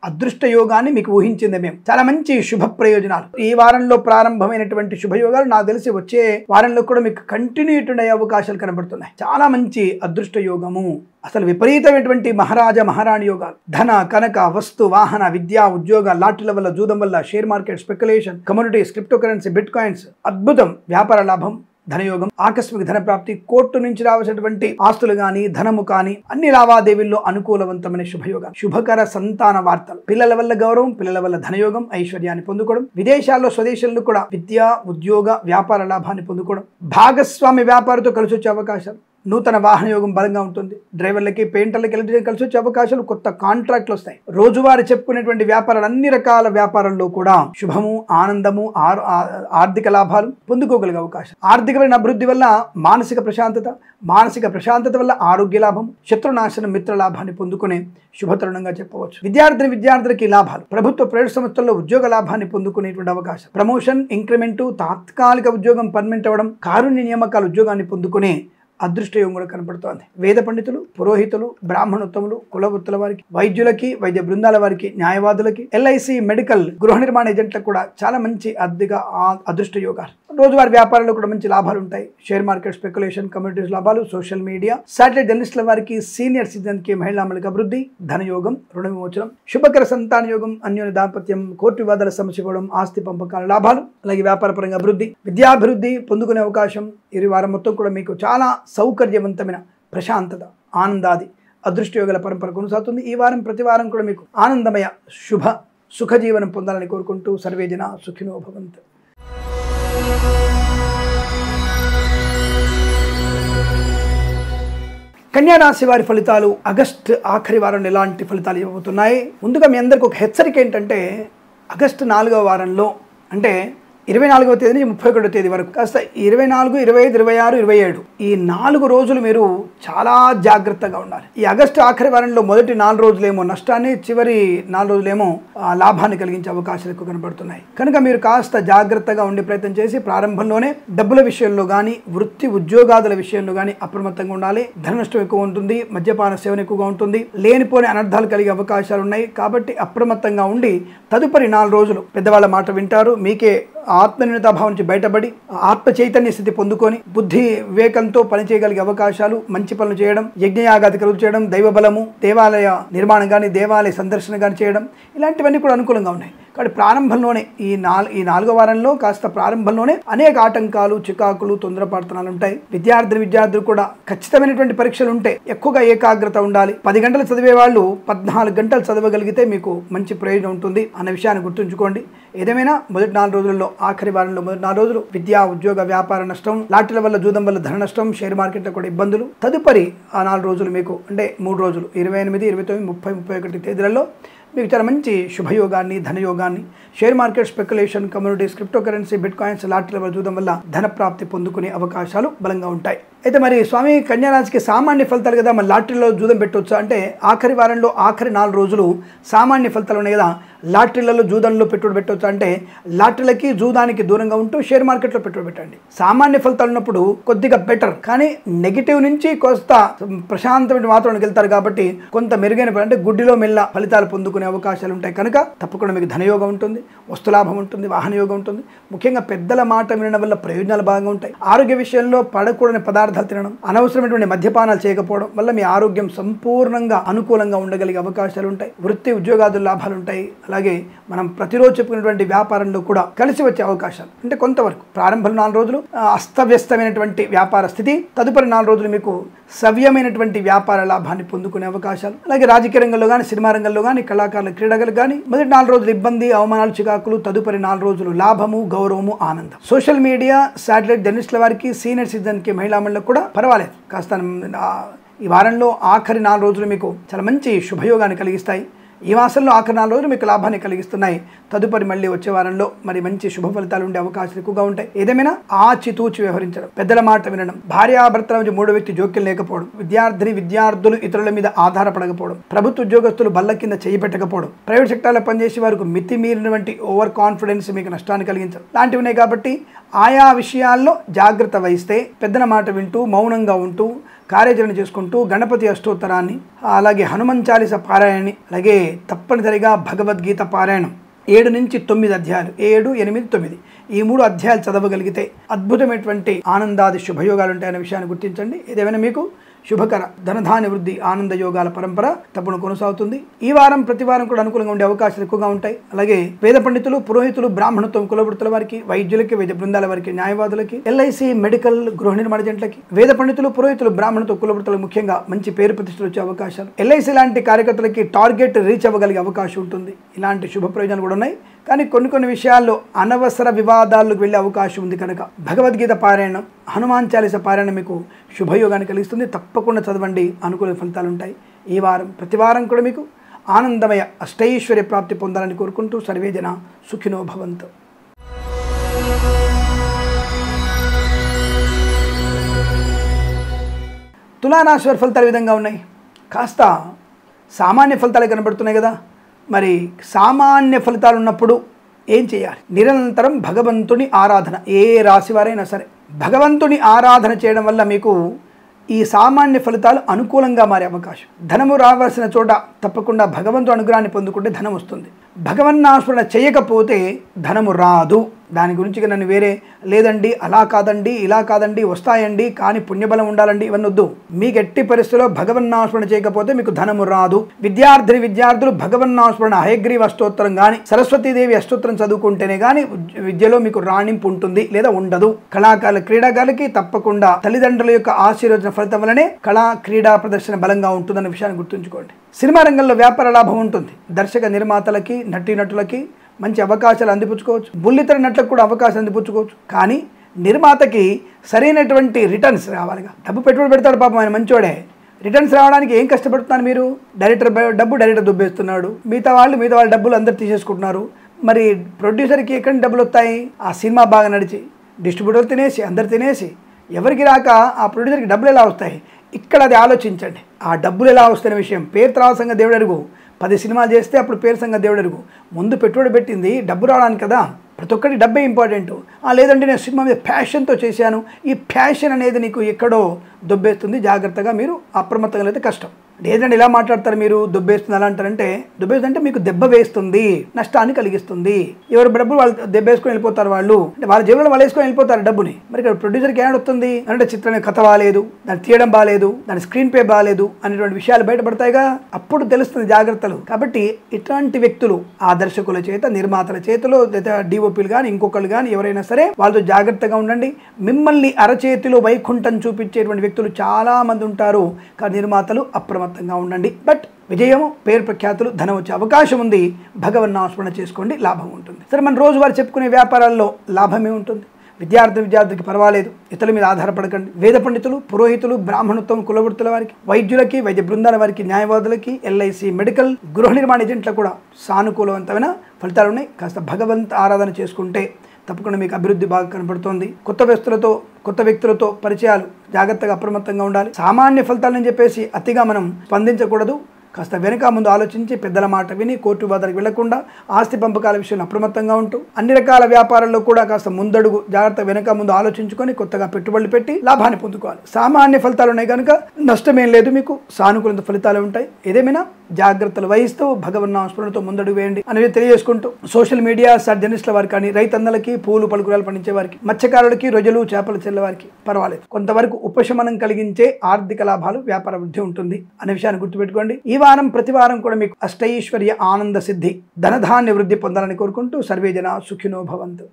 అదృష్ట యోగాన్ని మీకు ఊహించిందే మేము. చాలా మంచి శుభ ప్రయోజనాలు ఈ వారంలో ప్రారంభమైనటువంటి శుభయోగాలు నాకు తెలిసి వచ్చే వారంలో కూడా మీకు కంటిన్యూటీ అయ్యే అవకాశాలు కనబడుతున్నాయి. చాలా మంచి అదృష్ట యోగము, అసలు విపరీతమైనటువంటి మహారాజా మహారాణి యోగాలు, ధన, కనక, వస్తు, వాహన, విద్య, ఉద్యోగ, లాటరీల వల్ల, జూదం వల్ల, share market, speculation, commodities, crypto currency, bit coins, అద్భుతం వ్యాపార లాభం, ధనయోగం, ఆకస్మిక ధన ప్రాప్తి, కోర్టు నుంచి రావాల్సినటువంటి ఆస్తులు కానీ, ధనము కానీ అన్ని లావాదేవీల్లో అనుకూలవంతమైన శుభయోగం, శుభకర సంతాన వార్తలు, పిల్లల వల్ల గౌరవం, పిల్లల వల్ల ధనయోగం, ఐశ్వర్యాన్ని పొందుకోవడం, విదేశాల్లో, స్వదేశాల్లో కూడా విద్య, ఉద్యోగ, వ్యాపార లాభాన్ని పొందుకోవడం, భాగస్వామి వ్యాపారంతో కలిసి వచ్చే అవకాశాలు, నూతన వాహన యోగం బలంగా ఉంటుంది. డ్రైవర్లకి, పెయింటర్లకి, ఎలక్ట్రీషియన్ కలిసి వచ్చే అవకాశాలు, కొత్త కాంట్రాక్ట్లు వస్తాయి. రోజువారీ చెప్పుకునేటువంటి వ్యాపారాలు, అన్ని రకాల వ్యాపారాల్లో కూడా శుభము, ఆనందము, ఆర్థిక లాభాలు పొందుకోగలిగే అవకాశం, ఆర్థికమైన అభివృద్ధి వల్ల మానసిక ప్రశాంతత వల్ల ఆరోగ్య లాభం, శత్రునాశనం, మిత్ర లాభాన్ని పొందుకునే శుభతరుణంగా చెప్పవచ్చు. విద్యార్థులకి లాభాలు, ప్రభుత్వ ప్రైవేట్ సంస్థల్లో ఉద్యోగ లాభాన్ని పొందుకునేటువంటి అవకాశం, ప్రమోషన్, ఇంక్రిమెంటు, తాత్కాలిక ఉద్యోగం పర్మనెంట్ అవ్వడం, కారుణ్య నియామకాల ఉద్యోగాన్ని పొందుకునే అదృష్టయోగం కూడా కనపడుతోంది. వేద పండితులు, పురోహితులు, బ్రాహ్మణోత్తములు, కులవృత్తుల వారికి, వైద్యులకి, వైద్య బృందాల వారికి, న్యాయవాదులకి, ఎల్ఐసి, మెడికల్, గృహ నిర్మాణ ఏజెంట్లకు కూడా చాలా మంచి అదృష్ట యోగాలు. రోజువారీ వ్యాపారాల్లో కూడా మంచి లాభాలు ఉంటాయి. షేర్ మార్కెట్, స్పెక్యులేషన్, కమ్యూనిటీస్ లాభాలు, సోషల్ మీడియా, సాటిలైట్ జర్నలిస్టుల వారికి, సీనియర్ సిటిజన్కి, మహిళామలకు అభివృద్ధి, ధనయోగం, రుణ విమోచనం, శుభకర సంతాన యోగం, అన్యోన్య దాంపత్యం, కోర్టు వివాదాల సమస్య పోవడం, ఆస్తి పంపకాల లాభాలు, అలాగే వ్యాపారపరంగా అభివృద్ధి, విద్యాభివృద్ధి పొందుకునే అవకాశం. ఈ వారం మొత్తం కూడా మీకు చాలా సౌకర్యవంతమైన ప్రశాంతత, ఆనందాది అదృష్టయోగాల పరంపర కొనసాగుతుంది. ఈ వారం ప్రతి వారం కూడా మీకు ఆనందమయ శుభ సుఖజీవనం పొందాలని కోరుకుంటూ సర్వే జనా సుఖినో భవంతు. కన్యా రాశి వారి ఫలితాలు ఆగస్టు ఆఖరి వారంలో ఎలాంటి ఫలితాలు ఇవ్వబోతున్నాయి? ముందుగా మీ అందరికీ ఒక హెచ్చరిక ఏంటంటే, ఆగస్టు 4వ వారంలో అంటే 24వ తేదీ నుంచి 31వ తేదీ వరకు, కాస్త 24, 25, 26, 27 ఈ 4 రోజులు మీరు చాలా జాగ్రత్తగా ఉండాలి. ఈ ఆగస్టు ఆఖరి వారంలో మొదటి 4 రోజులేమో నష్టాన్ని, చివరి 4 రోజులేమో లాభాన్ని కలిగించే అవకాశాలు ఎక్కువ కనబడుతున్నాయి. కనుక మీరు కాస్త జాగ్రత్తగా ఉండే ప్రయత్నం చేసి ప్రారంభంలోనే డబ్బుల విషయంలో కానీ, వృత్తి ఉద్యోగాదుల విషయంలో కానీ అప్రమత్తంగా ఉండాలి. ధన నష్టం ఎక్కువ ఉంటుంది, మద్యపాన సేవన ఎక్కువగా ఉంటుంది, లేనిపోని అనర్థాలు కలిగే అవకాశాలు ఉన్నాయి. కాబట్టి అప్రమత్తంగా ఉండి తదుపరి 4 రోజులు పెద్దవాళ్ళ మాట వింటారు. మీకే ఆత్మన్యూనతాభావం నుంచి బయటపడి ఆత్మ చైతన్య స్థితి పొందుకొని బుద్ధి వివేకంతో పనిచేయగలిగే అవకాశాలు, మంచి పనులు చేయడం, యజ్ఞయాగాది కలుగు చేయడం, దైవ బలము, దేవాలయ నిర్మాణం కానీ, దేవాలయ సందర్శన కానీ చేయడం, ఇలాంటివన్నీ కూడా అనుకూలంగా ఉన్నాయి. కాబట్టి ప్రారంభంలోనే ఈ 4వ వారంలో కాస్త ప్రారంభంలోనే అనేక ఆటంకాలు, చికాకులు, తొందరపాటుతనాలు ఉంటాయి. విద్యార్థులు కూడా ఖచ్చితమైనటువంటి పరీక్షలు ఉంటే ఎక్కువగా ఏకాగ్రత ఉండాలి. 10 గంటలు చదివే వాళ్ళు 14 గంటలు చదవగలిగితే మీకు మంచి ప్రయోజనం ఉంటుంది అన్న విషయాన్ని గుర్తుంచుకోండి. ఏదేమైనా మొదటి 4 రోజుల్లో, ఆఖరి వారంలో మొదటి 4 రోజులు విద్యా, ఉద్యోగ, వ్యాపార నష్టం, లాటరీల వల్ల, జూదం వల్ల ధన నష్టం, షేర్ మార్కెట్లో కూడా ఇబ్బందులు. తదుపరి ఆ 4 రోజులు మీకు అంటే 3 రోజులు 28, 29, 30, 31 తేదీలలో మీకు చాలా మంచి శుభయోగాన్ని, ధనయోగాన్ని, share market, speculation, communities, cryptocurrency, bitcoins, లాటరీల వల్ల, జూదం వల్ల ధన ప్రాప్తి పొందుకునే అవకాశాలు బలంగా ఉంటాయి. అయితే మరి స్వామి కన్యారాశికి సామాన్య ఫలితాలు కదా, మరి లాటరీలో జూదం పెట్టవచ్చా అంటే, ఆఖరి వారంలో ఆఖరి 4 రోజులు సామాన్య ఫలితాలు ఉన్నాయి కదా, లాటరీలలో, జూదంలో పెట్టుబడి పెట్టవచ్చా అంటే, లాటరీలకి, జూదానికి దూరంగా ఉంటూ షేర్ మార్కెట్లో పెట్టుబడి పెట్టండి. సామాన్య ఫలితాలు ఉన్నప్పుడు కొద్దిగా బెటర్, కానీ నెగిటివ్ నుంచి కొంత ప్రశాంతమైన వాతావరణానికి వెళ్తారు కాబట్టి కొంత మెరుగైన అంటే గుడ్డిలో మెల్ల ఫలితాలు పొందుకునే పొందుకునే అవకాశాలు ఉంటాయి కనుక తప్పకుండా మీకు ధనయోగం ఉంటుంది, వస్తులాభం ఉంటుంది, వాహన యోగం ఉంటుంది. ముఖ్యంగా పెద్దల మాట వినడం వల్ల ప్రయోజనాలు బాగా ఉంటాయి. ఆరోగ్య విషయంలో పడకూడని పదార్థాలు తినడం, అనవసరమైనటువంటి మద్యపానాలు చేయకపోవడం వల్ల మీ ఆరోగ్యం సంపూర్ణంగా అనుకూలంగా ఉండగలిగే అవకాశాలు ఉంటాయి. వృత్తి ఉద్యోగాదుల లాభాలు ఉంటాయి. అలాగే మనం ప్రతిరోజు చెప్పుకునేటువంటి వ్యాపారంలో కూడా కలిసి వచ్చే అవకాశాలు అంటే కొంతవరకు ప్రారంభంలో 4 రోజులు అస్తవ్యస్తమైనటువంటి వ్యాపార స్థితి, తదుపరి 4 రోజులు మీకు సవ్యమైనటువంటి వ్యాపార లాభాన్ని పొందుకునే అవకాశాలు. అలాగే రాజకీయ రంగంలో కానీ, సినిమా రంగంలో కానీ, కళాకారుల క్రీడలు కానీ మొదటి 4 రోజులు ఇబ్బంది, అవమానాలు, చికాకులు, తదుపరి 4 రోజులు లాభము, గౌరవము, ఆనందం. సోషల్ మీడియా, శాటిలైట్ జర్నలిస్టుల వారికి, సీనియర్ సిటిజన్కి, మహిళా మండలికి కూడా పర్వాలేదు. కాస్త ఈ వారంలో ఆఖరి 4 రోజులు మీకు చాలా మంచి శుభయోగాన్ని కలిగిస్తాయి. ఈ మాసంలో ఆఖరి 4 రోజులు మీకు లాభాన్ని కలిగిస్తున్నాయి. తదుపరి మళ్ళీ వచ్చే వారంలో మరి మంచి శుభ ఫలితాలు ఉండే అవకాశాలు ఎక్కువగా ఉంటాయి. ఏదేమైనా ఆచితూచి వ్యవహరించడం, పెద్దల మాట వినడం, భార్యాభర్తల నుంచి 3వ వ్యక్తి జోక్యం లేకపోవడం, విద్యార్థులు ఇతరుల మీద ఆధారపడకపోవడం, ప్రభుత్వ ఉద్యోగస్తులు బల్ల కింద చేయి పెట్టకపోవడం, ప్రైవేట్ సెక్టార్లో పనిచేసే వారికి మితిమీరినటువంటి ఓవర్ కాన్ఫిడెన్స్ మీకు నష్టాన్ని కలిగించడం లాంటివి ఉన్నాయి. కాబట్టి ఆయా విషయాల్లో జాగ్రత్త వహిస్తే పెద్దల మాట వింటూ మౌనంగా ఉంటూ కార్యాచరణ చేసుకుంటూ గణపతి అష్టోత్తరాన్ని, అలాగే హనుమాన్ చాలీస పారాయణని, అలాగే తప్పనిసరిగా భగవద్గీత పారాయణం 7 నుంచి 9 అధ్యాయాలు, 7, 8, 9 ఈ 3 అధ్యాయాలు చదవగలిగితే అద్భుతమైనటువంటి ఆనందాది శుభయోగాలు ఉంటాయనే విషయాన్ని గుర్తించండి. ఏదేమైనా మీకు శుభకర ధనధాన్య వృద్ధి ఆనంద యోగాల పరంపర తప్పకుండా కొనసాగుతుంది. ఈ వారం ప్రతి వారం కూడా అనుకూలంగా ఉండే అవకాశాలు ఎక్కువగా ఉంటాయి. అలాగే వేద పండితులు, పురోహితులు, బ్రాహ్మణత్వం, కులవృత్తుల వారికి, వైద్యులకి, వైద్య బృందాల వారికి, న్యాయవాదులకి, ఎల్ఐసి, మెడికల్, గృహ నిర్మాణ జంటలకి, వేద పండితులు, పురోహితులు, బ్రాహ్మణత్వం, కులవృత్తులకు ముఖ్యంగా మంచి పేరు ప్రతిష్టలు వచ్చే అవకాశాలు, ఎల్ఐసి లాంటి కార్యకర్తలకి టార్గెట్ రీచ్ అవ్వగలిగే అవకాశం ఉంటుంది. ఇలాంటి శుభ ప్రయోజనాలు కూడా ఉన్నాయి. కానీ కొన్ని విషయాల్లో అనవసర వివాదాలకు వెళ్ళే అవకాశం ఉంది కనుక భగవద్గీత పారాయణం, హనుమాన్ చాలీస పారాయణం మీకు శుభయోగాన్ని కలిగిస్తుంది. తప్పకుండా చదవండి, అనుకూల ఫలితాలు ఉంటాయి. ఈ వారం ప్రతి వారం కూడా మీకు ఆనందమయ అష్టైశ్వర్య ప్రాప్తి పొందాలని కోరుకుంటూ సర్వేజన సుఖినో భవంతు. తులారాశి వారి ఫలితాలు ఈ విధంగా ఉన్నాయి. కాస్త సామాన్య ఫలితాలు కనబడుతున్నాయి కదా. మరి సామాన్య ఫలితాలు ఉన్నప్పుడు ఏం చేయాలి? నిరంతరం భగవంతుని ఆరాధన. ఏ రాశి వారైనా సరే భగవంతుని ఆరాధన చేయడం వల్ల మీకు ఈ సామాన్య ఫలితాలు అనుకూలంగా మారే అవకాశం. ధనము రావాల్సిన చోట తప్పకుండా భగవంతుని అనుగ్రహాన్ని పొందుకుంటే ధనం వస్తుంది. భగవన్నాస్మరణ చేయకపోతే ధనము రాదు. దాని గురించి నన్ను వేరే లేదండి, అలా కాదండి, ఇలా కాదండి, వస్తాయండి కానీ పుణ్యబలం ఉండాలండి, ఇవన్నీ వద్దు. మీకు ఎట్టి పరిస్థితుల్లో భగవన్నాస్మరణ చేయకపోతే మీకు ధనము రాదు. విద్యార్థులు భగవన్నాస్మరణ హయగ్రీవ అష్టోత్తరం కానీ, సరస్వతీదేవి అష్టోత్తరం చదువుకుంటేనే కానీ విద్యలో మీకు రాణింపు ఉంటుంది లేదా ఉండదు. కళాకారుల క్రీడాకారులకి తప్పకుండా తల్లిదండ్రుల యొక్క ఆశీర్వచన ఫలితం వల్లనే కళా క్రీడా ప్రదర్శన బలంగా ఉంటుందన్న విషయాన్ని గుర్తుంచుకోండి. సినిమా రంగంలో వ్యాపార లాభం ఉంటుంది. దర్శక నిర్మాతలకి, నటీనటులకి మంచి అవకాశాలు అందిపుచ్చుకోవచ్చు. బుల్లితెర నటులకు కూడా అవకాశం అందిపుచ్చుకోవచ్చు. కానీ నిర్మాతకి సరైనటువంటి రిటర్న్స్ రావాలిగా. డబ్బు పెట్టుబడి పెడతాడు పాపం, ఆయన మంచోడే. రిటర్న్స్ రావడానికి ఏం కష్టపడుతున్నారు మీరు? డైరెక్టర్ దుబ్బేస్తున్నాడు, మిగతా వాళ్ళ డబ్బులు అందరు తీసేసుకుంటున్నారు. మరి ప్రొడ్యూసర్కి ఎక్కడి డబ్బులు వస్తాయి? ఆ సినిమా బాగా నడిచి డిస్ట్రిబ్యూటర్లు తినేసి అందరు తినేసి ఎవరికి రాక ఆ ప్రొడ్యూసర్కి డబ్బులు ఎలా వస్తాయి? ఇక్కడ అది ఆలోచించండి. ఆ డబ్బులు ఎలా వస్తున్న విషయం పేరు తర్వాత సంగతి దేవుడు అరుగు. 10 సినిమాలు చేస్తే అప్పుడు పేరు సంగతి దేవుడు అరుగు. ముందు పెట్టుబడి పెట్టింది డబ్బు రావడానికి కదా. ప్రతి ఒక్కటి డబ్బే ఇంపార్టెంట్. లేదంటే నేను సినిమా మీద ప్యాషన్తో చేశాను, ఈ ప్యాషన్ అనేది నీకు ఎక్కడో దొబ్బేస్తుంది. జాగ్రత్తగా మీరు అప్రమత్తంగా అయితే కష్టం. లేదంటే ఇలా మాట్లాడతారు మీరు, దొబ్బేస్తుంది అలా అంటారంటే, దొబ్బేస్తుందంటే మీకు దెబ్బ వేస్తుంది, నష్టాన్ని కలిగిస్తుంది. ఎవరు డబ్బులు వాళ్ళు దెబ్బేసుకొని వెళ్ళిపోతారు. వాళ్ళు అంటే వాళ్ళ జేబులో వాళ్ళు వేసుకొని వెళ్ళిపోతారు డబ్బుని. మరి ఇక్కడ ప్రొడ్యూసర్కి ఏమవుతుంది అంటే చిత్రం కథ బాగాలేదు, దాన్ని తీయడం బాగాలేదు, దాని స్క్రీన్ ప్లే బాగాలేదు అనేటువంటి విషయాలు బయటపడతాయిగా. అప్పుడు తెలుస్తుంది జాగ్రత్తలు. కాబట్టి ఇట్లాంటి వ్యక్తులు ఆ దర్శకుల చేత, నిర్మాతల చేతిలో, లేదా డిఓపీలు కానీ ఇంకొకళ్ళు కానీ ఎవరైనా సరే వాళ్ళతో జాగ్రత్తగా ఉండండి. మిమ్మల్ని అరచేతిలో వైకుంఠం చూపించేటువంటి వ్యక్తులు చాలా మంది ఉంటారు. కానీ నిర్మాతలు అప్రమత్తంగా ఉండండి. బట్ విజయము, పేరు ప్రఖ్యాతులు, ధనం వచ్చే అవకాశం ఉంది. భగవన్నాస్మరణ చేసుకోండి, లాభం ఉంటుంది. సరే, మన రోజువారు చెప్పుకునే వ్యాపారాల్లో లాభమే ఉంటుంది. విద్యార్థికి పర్వాలేదు, ఇతరుల మీద ఆధారపడకండి. వేద పండితులు, పురోహితులు, బ్రాహ్మణత్వం, కులవృత్తుల వారికి, వైద్యులకి, వైద్య బృందాల వారికి, న్యాయవాదులకి, ఎల్ఐసి, మెడికల్, గృహ నిర్మాణ ఏజెంట్లకు కూడా సానుకూలవంతమైన ఫలితాలు ఉన్నాయి. కాస్త భగవంత్ ఆరాధన చేసుకుంటే తప్పకుండా మీకు అభివృద్ధి బాగా కనపడుతోంది. కొత్త వ్యక్తులతో పరిచయాలు, జాగ్రత్తగా అప్రమత్తంగా ఉండాలి. సామాన్య ఫలితాలని చెప్పేసి అతిగా మనం స్పందించకూడదు. కాస్త వెనుక ముందు ఆలోచించి పెద్దల మాట విని కోర్టు వాదనకు వెళ్లకుండా ఆస్తి పంపకాల విషయంలో అప్రమత్తంగా ఉంటూ అన్ని రకాల వ్యాపారాల్లో కూడా కాస్త ముందడుగు జాగ్రత్త వెనుక ముందు ఆలోచించుకొని కొత్తగా పెట్టుబడులు పెట్టి లాభాన్ని పొందుకోవాలి. సామాన్య ఫలితాలు ఉన్నాయి కనుక నష్టమేం లేదు, మీకు సానుకూల ఫలితాలు ఉంటాయి. ఏదేమైనా జాగ్రత్తలు వహిస్తూ భగవన్నామ స్మరణతో ముందడుగు వేయండి అనేది తెలియజేసుకుంటూ సోషల్ మీడియా జర్నలిస్టుల వారికి కానీ, రైతన్నలకి, పూలు పలుకురాలు పండించే వారికి, మత్స్యకారులకి, రొయ్యలు చేపలు చెల్లె వారికి పర్వాలేదు, కొంతవరకు ఉపశమనం కలిగించే ఆర్థిక లాభాలు, వ్యాపార వృద్ధి ఉంటుంది అనే విషయాన్ని గుర్తుపెట్టుకోండి. ఈ వారం ప్రతి వారం కూడా మీకు అష్టైశ్వర్య ఆనంద సిద్ధి ధనధాన్య వృద్ధి పొందాలని కోరుకుంటూ సర్వే జన సుఖినో భవంతు.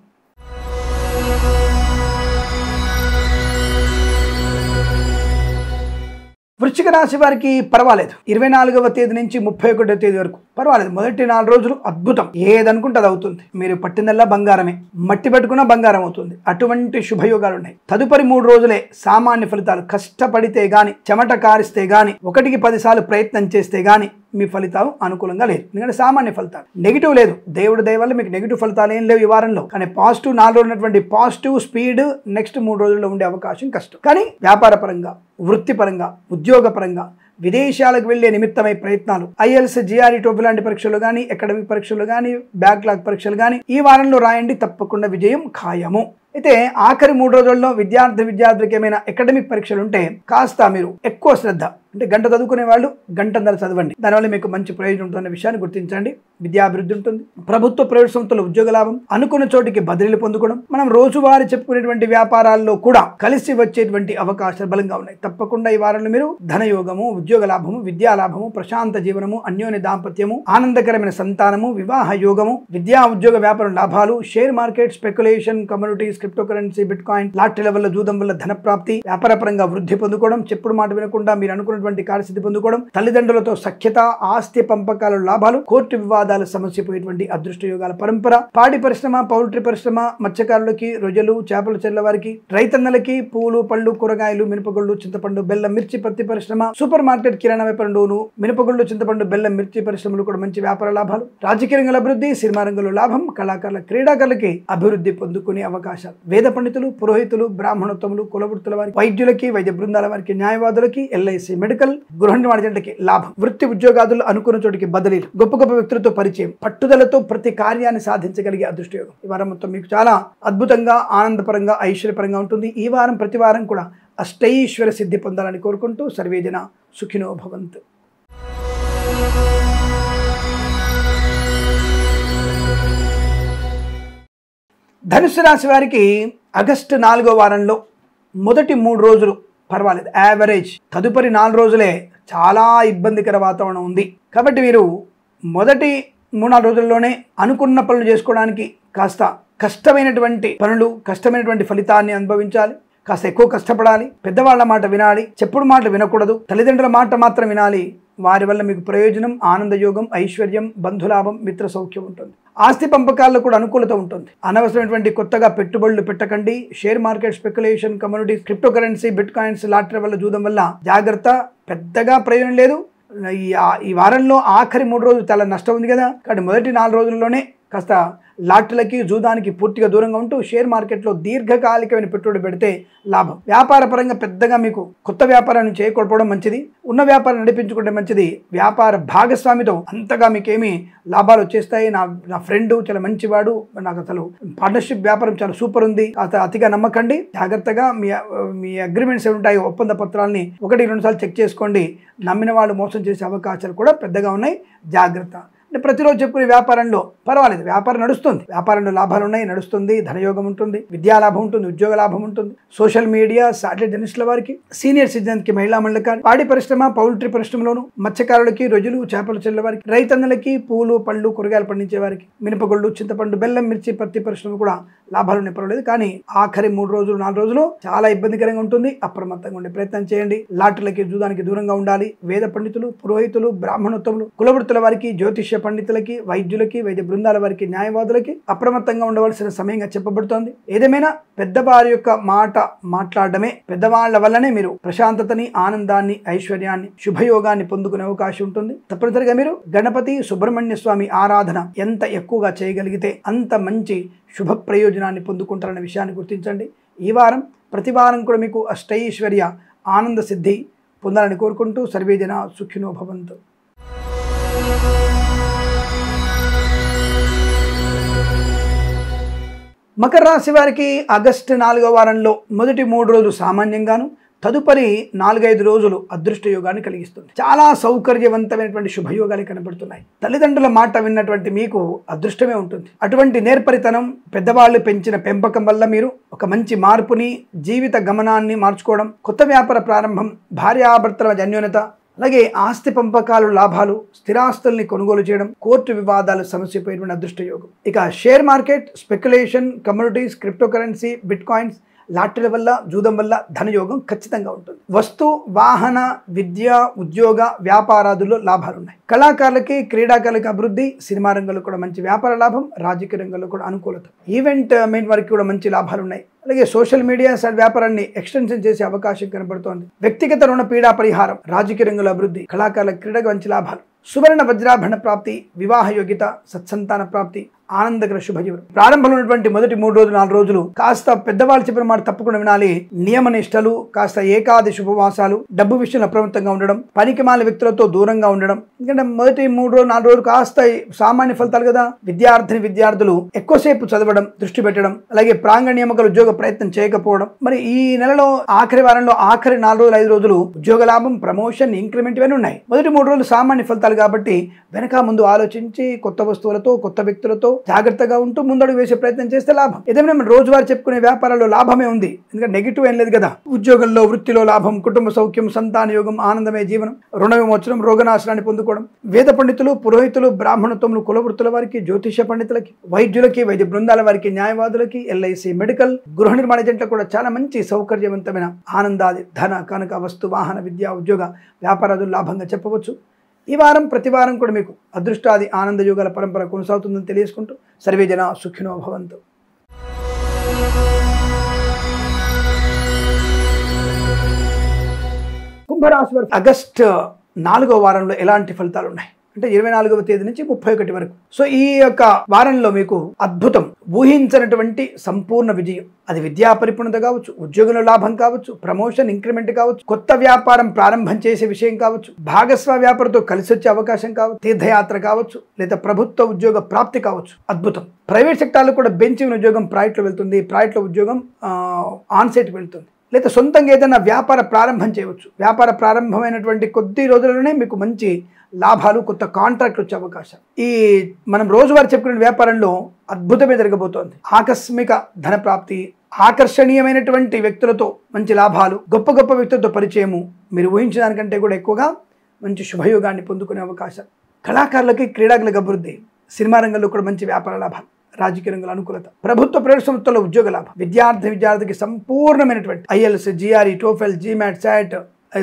వృశ్చిక రాశి వారికి పర్వాలేదు. 24వ తేదీ నుంచి 31వ తేదీ వరకు పర్వాలేదు. మొదటి 4 రోజులు అద్భుతం, ఏదనుకుంటే అది అవుతుంది. మీరు పట్టిందల్లా బంగారమే, మట్టి పట్టుకున్నా బంగారం అవుతుంది. అటువంటి శుభయోగాలు ఉన్నాయి. తదుపరి 3 రోజులే సామాన్య ఫలితాలు. కష్టపడితే గాని, చెమట కారిస్తే గాని, 1కి 10 సార్లు ప్రయత్నం చేస్తే గాని మీ ఫలితాలు అనుకూలంగా లేదు. ఎందుకంటే సామాన్య ఫలితాలు, నెగిటివ్ లేదు. దేవుడి దయ వల్ల మీకు నెగిటివ్ ఫలితాలు ఏం లేవు ఈ వారంలో. కానీ పాజిటివ్ 4 రోజులు ఉన్నటువంటి పాజిటివ్ స్పీడ్ నెక్స్ట్ 3 రోజుల్లో ఉండే అవకాశం కష్టం. కానీ వ్యాపార పరంగా, వృత్తిపరంగా, ఉద్యోగపరంగా, విదేశాలకు వెళ్లే నిమిత్తమై ప్రయత్నాలు, IELTS, GRE, TOEFL లాంటి పరీక్షలు కానీ, అకాడమిక్ పరీక్షలు కానీ, బ్యాక్లాగ్ పరీక్షలు కానీ ఈ వారంలో రాయండి, తప్పకుండా విజయం ఖాయము. అయితే ఆఖరి 3 రోజుల్లో విద్యార్థులకి ఏమైనా అకాడమిక్ పరీక్షలు ఉంటే కాస్త మీరు ఎక్కువ శ్రద్ధ, అంటే గంట చదువుకునే వాళ్ళు గంటన్నర చదవండి. దానివల్ల మీకు మంచి ప్రయోజనం ఉంటుందనే విషయాన్ని గుర్తించండి. విద్యాభివృద్ధి ఉంటుంది. ప్రభుత్వ ప్రైవేట్ సంస్థల ఉద్యోగ లాభం, అనుకున్న చోటికి బదిలీలు పొందుకోవడం, మనం రోజువారీ చెప్పుకునేటువంటి వ్యాపారాల్లో కూడా కలిసి వచ్చేటువంటి అవకాశాలు బలంగా ఉన్నాయి. తప్పకుండా ఈ వారంలో మీరు ధనయోగము, ఉద్యోగ లాభము, విద్యా లాభము, ప్రశాంత జీవనము, అన్యోన్య దాంపత్యము, ఆనందకరమైన సంతానము, వివాహ యోగము, విద్యా ఉద్యోగ వ్యాపారం లాభాలు, share market, speculation, communities, cryptocurrency, bitcoin, లాటరీల వల్ల, జూదం వల్ల ధన ప్రాప్తి, వ్యాపార పరంగా వృద్ధి పొందుకోవడం, చెప్పుడు మాట వినకుండా మీరు అనుకున్నటువంటి కార్యసిద్ధి పొందుకోవడం, తల్లిదండ్రులతో సఖ్యత, ఆస్తి పంపకాల లాభాలు, కోర్టు వివాదాలు సమస్యపోయేటువంటి అదృష్ట యోగాల పరంపర, పాడి పరిశ్రమ, పౌల్ట్రీ పరిశ్రమ, మత్స్యకారులకి, రొయ్యలు చేపలు చెల్ల వారికి, రైతన్నలకి, పూలు పళ్ళు కూరగాయలు, మినపగుళ్ళు, చింతపండు, బెల్లం, మిర్చి, పత్తి పరిశ్రమ, సూపర్ మార్కెట్, కిరాణా వ్యాపారంలోను మినపగుళ్ళు, చింతపండు, బెల్లం, మిర్చి పరిశ్రమలు కూడా మంచి వ్యాపార లాభాలు, రాజకీయ రంగంలో అభివృద్ధి, సినిమా రంగంలో లాభం, కళాకారుల, క్రీడాకారులకి అభివృద్ధి పొందుకునే అవకాశాలు, వేద పండితులు, పురోహితులు, బ్రాహ్మణోత్తములు, కులవృత్తుల వారికి, వైద్యులకి, వైద్య బృందాల వారికి, న్యాయవాదులకి, LIC, మెడికల్, గృహ నిర్మాణ జంటకి లాభం, వృత్తి ఉద్యోగాదులు, అనుకున్న చోటికి బదిలీలు, గొప్ప గొప్ప వ్యక్తులతో పరిచయం, పట్టుదలతో ప్రతి కార్యాన్ని సాధించగలిగే అదృష్టయోగం ఈ వారం మొత్తం మీకు చాలా అద్భుతంగా, ఆనందపరంగా, ఐశ్వర్యపరంగా ఉంటుంది. ఈ వారం ప్రతి వారం కూడా అష్టైశ్వర్య సిద్ధి పొందాలని కోరుకుంటూ సర్వే జన సుఖినో భవంతు. ధనుసు రాశి వారికి ఆగస్టు 4వ వారంలో మొదటి 3 రోజులు పర్వాలేదు, యావరేజ్. తదుపరి 4 రోజులే చాలా ఇబ్బందికర వాతావరణం ఉంది. కాబట్టి మీరు మొదటి 3-4 రోజుల్లోనే అనుకున్న పనులు చేసుకోవడానికి కాస్త కష్టమైనటువంటి పనులు, కష్టమైనటువంటి ఫలితాన్ని అనుభవించాలి. కాస్త ఎక్కువ కష్టపడాలి. పెద్దవాళ్ల మాట వినాలి, చెప్పుడు మాట వినకూడదు. తల్లిదండ్రుల మాట మాత్రం వినాలి. వారి వల్ల మీకు ప్రయోజనం, ఆనందయోగం, ఐశ్వర్యం, బంధులాభం, మిత్ర సౌఖ్యం ఉంటుంది. ఆస్తి పంపకాల్లో కూడా అనుకూలత ఉంటుంది. అనవసరమైనటువంటి కొత్తగా పెట్టుబడులు పెట్టకండి. Share market, speculation, communities, cryptocurrency, bit coins, lottery వల్ల, జూదం వల్ల జాగ్రత్త. పెద్దగా ప్రయోజనం లేదు. ఈ వారంలో ఆఖరి 3 రోజులు చాలా నష్టం ఉంది కదా. కాబట్టి మొదటి 4 రోజుల్లోనే కాస్త లాటరీలకి, జూదానికి పూర్తిగా దూరంగా ఉంటూ షేర్ మార్కెట్లో దీర్ఘకాలికమైన పెట్టుబడి పెడితే లాభం. వ్యాపార పరంగా పెద్దగా మీకు కొత్త వ్యాపారాన్ని చేయకపోవడం మంచిది. ఉన్న వ్యాపారం నడిపించుకుంటే మంచిది. వ్యాపార భాగస్వామితో అంతగా మీకేమీ లాభాలు వచ్చేస్తాయి. నా ఫ్రెండ్ చాలా మంచివాడు, నాకు అసలు పార్ట్నర్షిప్ వ్యాపారం చాలా సూపర్ ఉంది, అతిగా నమ్మకండి. జాగ్రత్తగా మీ అగ్రిమెంట్స్ ఏమి ఉంటాయి, ఒప్పంద పత్రాలని 1-2 సార్లు చెక్ చేసుకోండి. నమ్మిన వాళ్ళు మోసం చేసే అవకాశాలు కూడా పెద్దగా ఉన్నాయి. జాగ్రత్త. అంటే ప్రతిరోజు చెప్పుకునే వ్యాపారంలో పర్వాలేదు, వ్యాపారం నడుస్తుంది, వ్యాపారంలో లాభాలు ఉన్నాయి, నడుస్తుంది. ధనయోగం ఉంటుంది, విద్యా లాభం ఉంటుంది, ఉద్యోగ లాభం ఉంటుంది. సోషల్ మీడియా, శాటిలైట్ జర్నలిస్టుల వారికి, సీనియర్ సిటిజన్కి, మహిళా మండలికి, పాడి పరిశ్రమ, పౌల్ట్రీ పరిశ్రమలోను, మత్స్యకారులకి, రొయ్యలు చేపలు చెల్ల వారికి, రైతన్నలకి, పూలు పళ్ళు కూరగాయలు పండించే వారికి, మినపగుళ్ళు, చింతపండు, బెల్లం, మిర్చి, పత్తి పరిశ్రమ కూడా లాభాలు ఉన్నాయి. పర్వాలేదు. కానీ ఆఖరి 3 రోజులు 4 రోజులు చాలా ఇబ్బందికరంగా ఉంటుంది. అప్రమత్తంగా ఉండే ప్రయత్నం చేయండి. లాటరీలకి, జూదానికి దూరంగా ఉండాలి. వేద పండితులు, పురోహితులు, బ్రాహ్మణోత్తములు, కులవృత్తుల వారికి, జ్యోతిష్య పండితులకి, వైద్యులకి, వైద్య బృందాల వారికి, న్యాయవాదులకి అప్రమత్తంగా ఉండవలసిన సమయంగా చెప్పబడుతోంది. ఏదేమైనా పెద్దవారి యొక్క మాట మాట్లాడడమే, పెద్దవాళ్ల వల్లనే మీరు ప్రశాంతతని, ఆనందాన్ని, ఐశ్వర్యాన్ని, శుభయోగాన్ని పొందుకునే అవకాశం ఉంటుంది. తప్పనిసరిగా మీరు గణపతి, సుబ్రహ్మణ్య స్వామి ఆరాధన ఎంత ఎక్కువగా చేయగలిగితే అంత మంచి శుభ ప్రయోజనాన్ని పొందుకుంటారనే విషయాన్ని గుర్తించండి. ఈ వారం ప్రతి వారం కూడా మీకు అష్టైశ్వర్య ఆనంద సిద్ధి పొందాలని కోరుకుంటూ సర్వే జన సుఖినో భవంతు. మకర రాశి వారికి ఆగస్టు 4వ వారంలో మొదటి 3 రోజులు సామాన్యంగాను, తదుపరి 4-5 రోజులు అదృష్ట యోగాన్ని కలిగిస్తుంది. చాలా సౌకర్యవంతమైనటువంటి శుభయోగాలు కనబడుతున్నాయి. తల్లిదండ్రుల మాట విన్నటువంటి మీకు అదృష్టమే ఉంటుంది. అటువంటి నేర్పరితనం, పెద్దవాళ్ళు పెంచిన పెంపకం వల్ల మీరు ఒక మంచి మార్పుని, జీవిత గమనాన్ని మార్చుకోవడం, కొత్త వ్యాపార ప్రారంభం, భార్యాభర్తల అన్యోన్యత, అలాగే ఆస్తి పంపకాలు లాభాలు, స్థిరాస్తుల్ని కొనుగోలు చేయడం, కోర్టు వివాదాలు సమస్యపోయిన అదృష్ట యోగం. ఇక share market, speculation, communities, cryptocurrency, bitcoins, లాటరీల వల్ల, జూదం వల్ల ధనయోగం ఖచ్చితంగా ఉంటుంది. వస్తు, వాహన, విద్య, ఉద్యోగ, వ్యాపారాదుల్లో లాభాలున్నాయి. కళాకారులకి, క్రీడాకారులకి అభివృద్ధి, సినిమా రంగంలో కూడా మంచి వ్యాపార లాభం, రాజకీయ రంగంలో కూడా అనుకూలత, ఈవెంట్ మెయిన్ వారికి కూడా మంచి లాభాలు ఉన్నాయి. అలాగే సోషల్ మీడియా వ్యాపారాన్ని ఎక్స్టెన్షన్ చేసే అవకాశం కనబడుతోంది. వ్యక్తిగత రుణ పీడా పరిహారం, రాజకీయ రంగంలో అభివృద్ధి, కళాకారుల క్రీడకు మంచి లాభాలు, సువర్ణ వజ్రాభరణ ప్రాప్తి, వివాహ యోగ్యత, సత్సంతాన ప్రాప్తి, ఆనందకర శుభజీవనం. ప్రారంభంలో ఉన్నటువంటి మొదటి 3 రోజులు 4 రోజులు కాస్త పెద్దవాళ్ళు చెప్పిన మాట తప్పకుండా వినాలి. నియమనిష్టలు, కాస్త ఏకాదశి ఉపవాసాలు, డబ్బు విషయంలో అప్రమత్తంగా ఉండడం, పనికిమాల వ్యక్తులతో దూరంగా ఉండడం. ఎందుకంటే మొదటి 3 రోజులు 4 రోజులు కాస్త సామాన్య ఫలితాలు కదా. విద్యార్థులు ఎక్కువసేపు చదవడం, దృష్టి పెట్టడం, అలాగే ప్రాంగణ నియామకాలు ఉద్యోగ ప్రయత్నం చేయకపోవడం. మరి ఈ నెలలో ఆఖరి వారంలో ఆఖరి 4 రోజులు 5 రోజులు ఉద్యోగ లాభం, ప్రమోషన్, ఇంక్రిమెంట్ ఇవన్నీ ఉన్నాయి. మొదటి 3 రోజులు సామాన్య ఫలితాలు కాబట్టి వెనక ముందు ఆలోచించి కొత్త వస్తువులతో, కొత్త వ్యక్తులతో జాగ్రత్తగా ఉంటూ ముందడుగు వేసే ప్రయత్నం చేస్తే లాభం. ఏదైనా మనం రోజువారీ చెప్పుకునే వ్యాపారాల్లో లాభమే ఉంది. ఎందుకంటే నెగిటివ్ ఏం లేదు కదా. ఉద్యోగంలో, వృత్తిలో లాభం, కుటుంబ సౌఖ్యం, సంతాన యోగం, ఆనందమయ జీవనం, రుణ విమోచనం, రోగనాశనాన్ని పొందుకోవడం. వేద పండితులు, పురోహితులు, బ్రాహ్మణత్వములు, కులవృత్తుల వారికి, జ్యోతిష పండితులకి, వైద్యులకి, వైద్య బృందాల వారికి, న్యాయవాదులకి, ఎల్ఐసి, మెడికల్, గృహ నిర్మాణ ఏజెంట్లకు కూడా చాలా మంచి సౌకర్యవంతమైన ఆనందాది, ధన, కనక, వస్తు, వాహన, విద్య, ఉద్యోగ, వ్యాపారాదులు లాభంగా చెప్పవచ్చు. ఈ వారం ప్రతి వారం కూడా మీకు అదృష్టాది ఆనంద యోగాల పరంపర కొనసాగుతుందని తెలియజేసుకుంటూ సర్వే జన సుఖినో భవంతు. కుంభరాశి వారికి ఆగస్టు 4వ వారంలో ఎలాంటి ఫలితాలు ఉన్నాయి అంటే 24వ తేదీ నుంచి 31 వరకు. సో ఈ యొక్క వారంలో మీకు అద్భుతం, ఊహించినటువంటి సంపూర్ణ విజయం. అది విద్యా పరిపూర్ణత కావచ్చు, ఉద్యోగంలో లాభం కావచ్చు, ప్రమోషన్, ఇంక్రిమెంట్ కావచ్చు, కొత్త వ్యాపారం ప్రారంభం చేసే విషయం కావచ్చు, భాగస్వామ్య వ్యాపారంతో కలిసి వచ్చే అవకాశం కావచ్చు, తీర్థయాత్ర కావచ్చు, లేదా ప్రభుత్వ ఉద్యోగ ప్రాప్తి కావచ్చు. అద్భుతం. ప్రైవేట్ సెక్టార్లో కూడా బెంచ్ ఉద్యోగం ప్రైవేట్లో వెళ్తుంది, ప్రైవేట్లో ఉద్యోగం ఆన్సైట్ వెళ్తుంది. లేదా సొంతంగా ఏదైనా వ్యాపార ప్రారంభం చేయవచ్చు. వ్యాపార ప్రారంభమైనటువంటి కొద్ది రోజుల్లోనే మీకు మంచి లాభాలు, కొత్త కాంట్రాక్ట్లు వచ్చే అవకాశం. ఈ మనం రోజువారీ చెప్పుకునే వ్యాపారంలో అద్భుతమే జరగబోతోంది. ఆకస్మిక ధన ప్రాప్తి, ఆకర్షణీయమైనటువంటి వ్యక్తులతో మంచి లాభాలు, గొప్ప గొప్ప వ్యక్తులతో పరిచయము, మీరు ఊహించిన దానికంటే కూడా ఎక్కువగా మంచి శుభయోగాన్ని పొందుకునే అవకాశం. కళాకారులకి, క్రీడాకులకు అభివృద్ధి, సినిమా రంగంలో కూడా మంచి వ్యాపార లాభాలు, రాజకీయ రంగంలో అనుకూలత, ప్రభుత్వ ప్రైవేట్ సంస్థల్లో ఉద్యోగ లాభం, విద్యార్థికి సంపూర్ణమైనటువంటి IELTS, GRE, TOEFL, GMAT, SAT,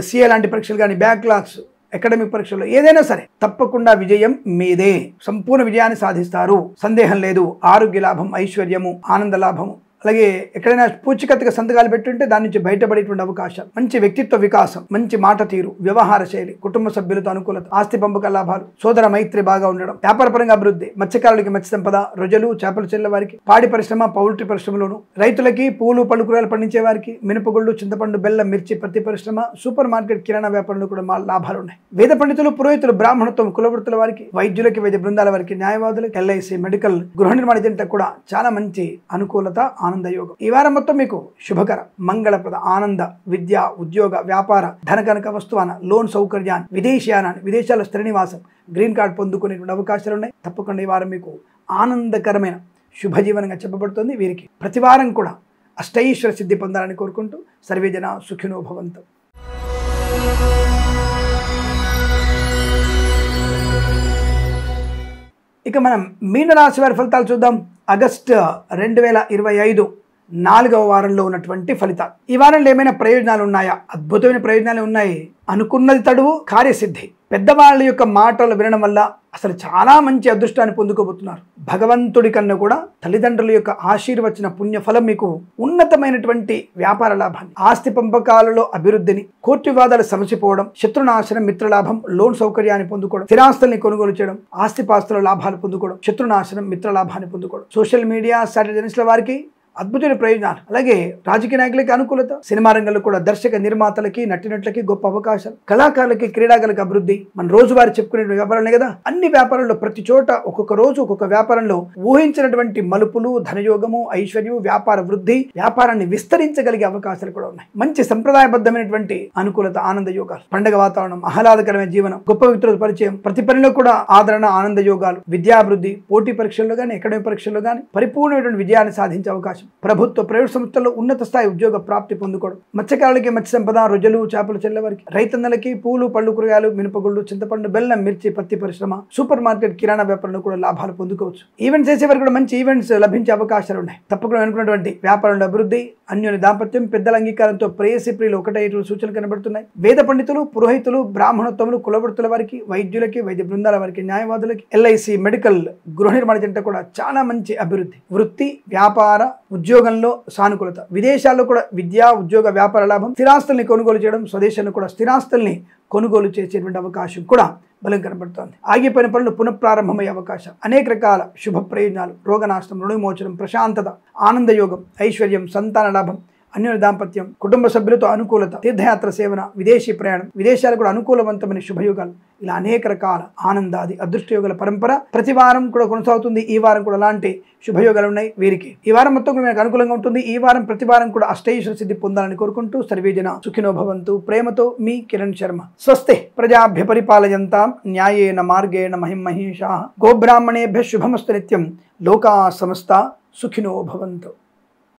CA లాంటి పరీక్షలు కానీ, బ్యాక్లాగ్స్, అకాడమిక్ పరీక్షల్లో ఏదైనా సరే తప్పకుండా విజయం మీదే. సంపూర్ణ విజయాన్ని సాధిస్తారు, సందేహం లేదు. ఆరోగ్య లాభం, ఐశ్వర్యము, ఆనంద లాభము, అలాగే ఎక్కడైనా పూచికత్తుగా సంతకాలు పెట్టుంటే దాని నుంచి బయటపడేటువంటి అవకాశం, మంచి వ్యక్తిత్వ వికాసం, మంచి మాట తీరు, వ్యవహార శైలి, కుటుంబ సభ్యులతో అనుకూలత, ఆస్తి పంపక లాభాలు, సోదర మైత్రి బాగా ఉండడం, వ్యాపారపరంగా అభివృద్ధి, మత్స్యకారులకి మత్స్య సంపద, రొజలు, చేపల చెల్ల వారికి, పాడి పరిశ్రమ, పౌల్ట్రీ పరిశ్రమలోను, రైతులకి, పూలు పళ్ళు కూరగాయలు పండించే వారికి, మినపగుళ్ళు, చింతపండు, బెల్లం, మిర్చి, పత్తి పరిశ్రమ, సూపర్ మార్కెట్, కిరాణా వ్యాపారంలో కూడా లాభాలు ఉన్నాయి. వేద పండితులు, పురోహితులు, బ్రాహ్మణత్వం, కులవృత్తుల వారికి, వైద్యులకి, వైద్య బృందాల వారికి, న్యాయవాదులకి, ఎల్ఐసి, మెడికల్, గృహ నిర్మాణ ఏజెంట్లకు కూడా చాలా మంచి అనుకూలత, ఆనందయోగం. ఈ వారం మొత్తం మీకు శుభకర, మంగళప్రద, ఆనంద, విద్య, ఉద్యోగ, వ్యాపార, ధన, కనక, వస్తువాన, లోన్ సౌకర్యాన్ని, విదేశీయానాన్ని, విదేశాల స్థిర నివాసం, గ్రీన్ కార్డ్ పొందుకునేటువంటి అవకాశాలు ఉన్నాయి. తప్పకుండా ఈ వారం మీకు ఆనందకరమైన శుభజీవనంగా చెప్పబడుతుంది. వీరికి ప్రతి వారం కూడా అష్టైశ్వర సిద్ధి పొందాలని కోరుకుంటూ సర్వే జన సుఖినో భవంతు. ఇక మనం మీనరాశి వారి ఫలితాలు చూద్దాం. ఆగస్టు 2025 4వ వారంలో ఉన్నటువంటి ఫలితాలు. ఈ వారంలో ఏమైనా ప్రయోజనాలు ఉన్నాయా? అద్భుతమైన ప్రయోజనాలు ఉన్నాయి. అనుకున్నది తడువు, కార్యసిద్ధి. పెద్దవాళ్ళ యొక్క మాటలు వినడం వల్ల అసలు చాలా మంచి అదృష్టాన్ని పొందుకోబోతున్నారు. భగవంతుడి కన్నా కూడా తల్లిదండ్రుల యొక్క ఆశీర్వచన పుణ్యఫలం మీకు ఉన్నతమైనటువంటి వ్యాపార లాభాన్ని, ఆస్తి పంపకాలలో అభివృద్ధిని, కోర్టు వివాదాలు సమసిపోవడం, శత్రునాశనం, మిత్రలాభం, లోన్ సౌకర్యాన్ని పొందుకోవడం, స్థిరాస్తుల్ని కొనుగోలు చేయడం, ఆస్తిపాస్తుల లాభాలు పొందుకోవడం, శత్రునాశనం, మిత్రలాభాన్ని పొందుకోవడం. సోషల్ మీడియా స్ట్రాటజిస్టుల వారికి అద్భుతమైన ప్రయోజనాలు. అలాగే రాజకీయ నాయకులకి అనుకూలత, సినిమా రంగంలో కూడా దర్శక నిర్మాతలకి నటినట్లకి గొప్ప అవకాశాలు, కళాకారులకి క్రీడాకారులకు అభివృద్ధి. మన రోజువారీ చెప్పుకునే వ్యాపారాలే కదా, అన్ని వ్యాపారాల్లో ప్రతి చోట ఒక్కొక్క రోజు ఒక్కొక్క వ్యాపారంలో ఊహించినటువంటి మలుపులు, ధనయోగము, ఐశ్వర్యం, వ్యాపార వృద్ధి, వ్యాపారాన్ని విస్తరించగలిగే అవకాశాలు కూడా ఉన్నాయి. మంచి సంప్రదాయబద్ధమైనటువంటి అనుకూలత, ఆనంద యోగాలు, పండగ వాతావరణం, ఆహ్లాదకరమైన జీవనం, గొప్ప వ్యక్తుల పరిచయం, ప్రతి పనిలో కూడా ఆదరణ, ఆనంద యోగాలు, విద్యాభివృద్ధి, పోటీ పరీక్షల్లో కానీ అకాడమిక్ పరీక్షల్లో కానీ పరిపూర్ణమైనటువంటి విజయాన్ని సాధించే అవకాశం, ప్రభుత్వ ప్రైవేట్ సంస్థల్లో ఉన్నత స్థాయి ఉద్యోగ ప్రాప్తి పొందుకోవడం, మత్స్యకారులకి మత్స్య సంపద, రొయ్యలు, చేపలు చెల్లెవారికి, రైతన్నలకి పూలు, పళ్ళు, కూరగాయలు, మినపగుళ్ళు, చింతపండు, బెల్లం, మిర్చి, పత్తి పరిశ్రమ, సూపర్ మార్కెట్, కిరాణా వ్యాపారంలో కూడా లాభాలు పొందుకోవచ్చు. ఈవెంట్స్ చేసేవారికి కూడా మంచి ఈవెంట్స్ లభించే అవకాశాలు ఉన్నాయి. తప్పకుండా అనుకున్నటువంటి వ్యాపారంలో అభివృద్ధి, అన్యోన్య దాంపత్యం, పెద్దల అంగీకారంతో ప్రేయసి ప్రియులు ఒకటే సూచనలు కనబడుతున్నాయి. వేద పండితులు, పురోహితులు, బ్రాహ్మణోత్తములు, కులవృత్తుల వారికి, వైద్యులకి, వైద్య బృందాల వారికి, న్యాయవాదులకి, ఎల్ఐసి, మెడికల్, గృహ నిర్మాణ జంట కూడా చాలా మంచి అభివృద్ధి. వృత్తి, వ్యాపార, ఉద్యోగంలో సానుకూలత, విదేశాల్లో కూడా విద్యా, ఉద్యోగ, వ్యాపార లాభం, స్థిరాస్తుల్ని కొనుగోలు చేయడం, స్వదేశంలో కూడా స్థిరాస్తుల్ని కొనుగోలు చేసేటువంటి అవకాశం కూడా బలం కనబడుతోంది. ఆగిపోయిన పనులు పునఃప్రారంభమయ్యే అవకాశం, అనేక రకాల శుభ ప్రయోజనాలు, రోగనాశనం, రుణవిమోచనం, ప్రశాంతత, ఆనందయోగం, ఐశ్వర్యం, సంతాన లాభం, అన్యోన్య దాంపత్యం, కుటుంబ సభ్యులతో అనుకూలత, తీర్థయాత్ర సేవన, విదేశీ ప్రయాణం, విదేశాలు కూడా అనుకూలవంతమైన శుభయోగాలు, ఇలా అనేక రకాల ఆనందాది అదృష్టయోగాల పరంపర ప్రతి వారం కూడా కొనసాగుతుంది. ఈ వారం కూడా అలాంటి శుభయోగాలు ఉన్నాయి వీరికి. ఈ వారం మొత్తం కూడా మీకు అనుకూలంగా ఉంటుంది. ఈ వారం ప్రతి వారం కూడా అష్టైశ్వర సిద్ధి పొందాలని కోరుకుంటూ సర్వేజన సుఖినో భవంతు. ప్రేమతో మీ కిరణ్ శర్మ. స్వస్తి ప్రజాభ్య పరిపాలయంతాం న్యాయేన మార్గేణ మహిమహేషాః. గోబ్రాహ్మణేభ్యః శుభమస్తు నిత్యం. లోకా సమస్తా సుఖినో భవంతు.